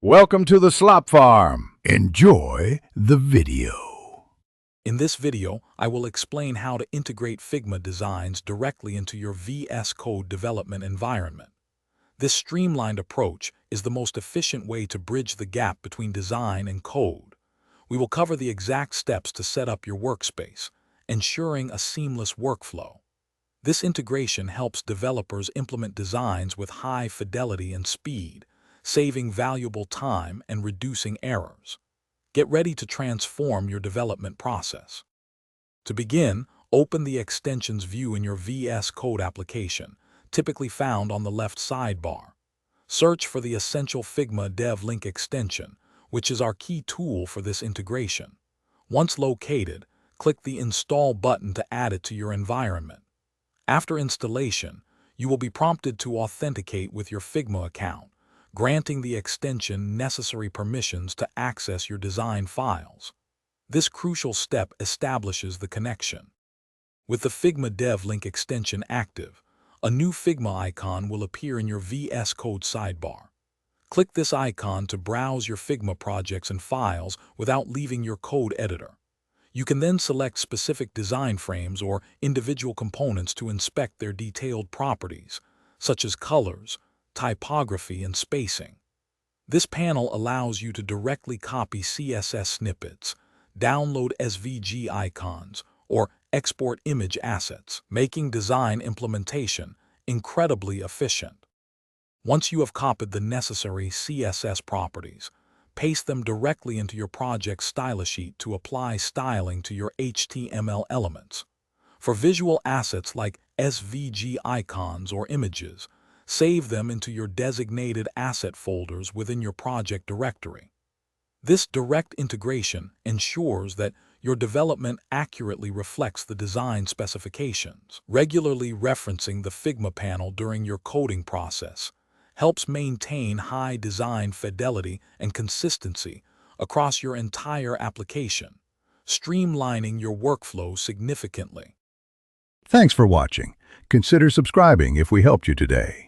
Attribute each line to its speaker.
Speaker 1: Welcome to the Slop Farm. Enjoy the video.
Speaker 2: In this video, I will explain how to integrate Figma designs directly into your VS Code development environment. This streamlined approach is the most efficient way to bridge the gap between design and code. We will cover the exact steps to set up your workspace, ensuring a seamless workflow. This integration helps developers implement designs with high fidelity and speed, saving valuable time and reducing errors. Get ready to transform your development process. To begin, open the Extensions view in your VS Code application, typically found on the left sidebar. Search for the essential Figma Dev Link extension, which is our key tool for this integration. Once located, click the Install button to add it to your environment. After installation, you will be prompted to authenticate with your Figma account, granting the extension necessary permissions to access your design files. This crucial step establishes the connection. With the Figma Dev Link extension active, a new Figma icon will appear in your VS Code sidebar. Click this icon to browse your Figma projects and files without leaving your code editor. You can then select specific design frames or individual components to inspect their detailed properties, such as colors, typography, and spacing. This panel allows you to directly copy CSS snippets, download SVG icons, or export image assets, making design implementation incredibly efficient. Once you have copied the necessary CSS properties, paste them directly into your project stylus sheet to apply styling to your HTML elements. For visual assets like SVG icons or images, save them into your designated asset folders within your project directory. This direct integration ensures that your development accurately reflects the design specifications. Regularly referencing the Figma panel during your coding process helps maintain high design fidelity and consistency across your entire application, streamlining your workflow significantly.
Speaker 1: Thanks for watching. Consider subscribing if we helped you today.